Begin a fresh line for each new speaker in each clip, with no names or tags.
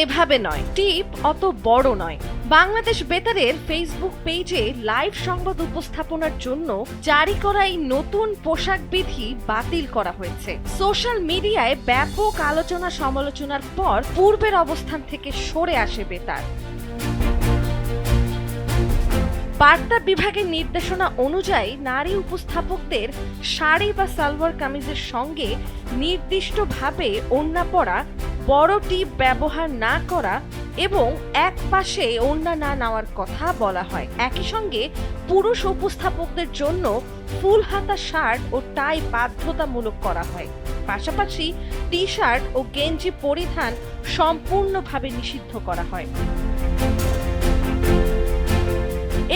এভাবে নয়, টিপ অত বড় নয়। বাংলাদেশ বেতারের ফেসবুক পেজে লাইভ সংবাদ উপস্থাপনার জন্য জারি করা এই নতুন পোশাক বিধি বাতিল করা হয়েছে। সোশ্যাল মিডিয়ায় ব্যাপক আলোচনা সমালোচনার পর পূর্বের অবস্থান থেকে সরে আসে বেতার। বার্তা বিভাগের নির্দেশনা অনুযায়ী নারী উপস্থাপকদের শাড়ি বা সালোয়ার কামিজের সঙ্গে নির্দিষ্টভাবে ওড়না পরা, বড় টিপ ব্যবহার না করা এবং এক পাশে ওড়না না নেওয়ার কথা বলা হয়। একই সঙ্গে পুরুষ উপস্থাপকদের জন্য ফুল হাতা শার্ট ও টাই বাধ্যতামূলক করা হয়। পাশাপাশি টি শার্ট ও গেঞ্জি পরিধান সম্পূর্ণভাবে নিষিদ্ধ করা হয়।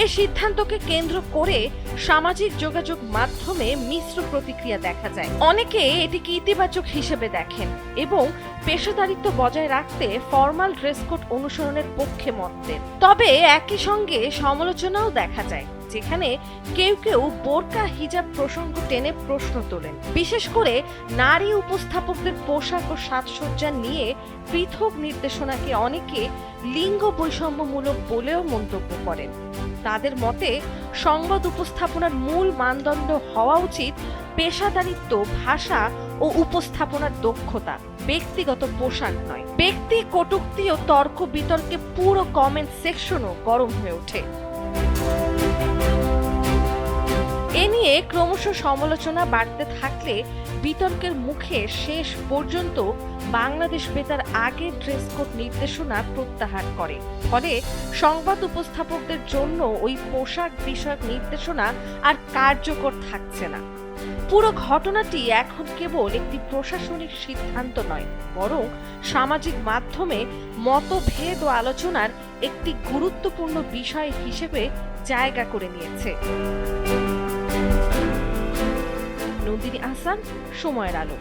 এই সিদ্ধান্তকে কেন্দ্র করে সামাজিক যোগাযোগ মাধ্যমে মিশ্র প্রতিক্রিয়া দেখা যায়। অনেকে এটিকে ইতিবাচক হিসেবে দেখেন এবং পেশাদারিত্ব বজায় রাখতে ফরমাল ড্রেস কোড অনুসরণের পক্ষে মত দেন। তবে একই সঙ্গে সমালোচনাও দেখা যায়, যেখানে কেউ কেউ বোরকা হিজাব প্রসঙ্গ টেনে প্রশ্ন তোলেন। বিশেষ করে নারী উপস্থাপকদের পোশাক ও সাজসজ্জা নিয়ে পৃথক নির্দেশনাকে অনেকে লিঙ্গ বৈষম্যমূলক বলেও মন্তব্য করেন। তাদের মতে সংবাদ উপস্থাপনার মূল মানদণ্ড হওয়া উচিত পেশাদারিত্ব, ভাষা ও উপস্থাপনার দক্ষতা, ব্যক্তিগত পোশাক নয়। ব্যক্তি কটূক্তি ও তর্ক বিতর্কে পুরো কমেন্ট সেকশনও গরম হয়ে ওঠে। এ নিয়ে ক্রমশ সমালোচনা বাড়তে থাকলে বিতর্কের মুখে শেষ পর্যন্ত বাংলাদেশ বেতার আগের ড্রেস কোড নির্দেশনা প্রত্যাহার করে। ফলে সংবাদ উপস্থাপকদের জন্য ওই পোশাক বিষয়ক নির্দেশনা আর কার্যকর থাকছে না। পুরো ঘটনাটি এখন কেবল একটি প্রশাসনিক সিদ্ধান্ত নয়, বরং সামাজিক মাধ্যমে মতভেদ ও আলোচনার একটি গুরুত্বপূর্ণ বিষয় হিসেবে জায়গা করে নিয়েছে। নন্দিনী আহসান, সময়ের আলো।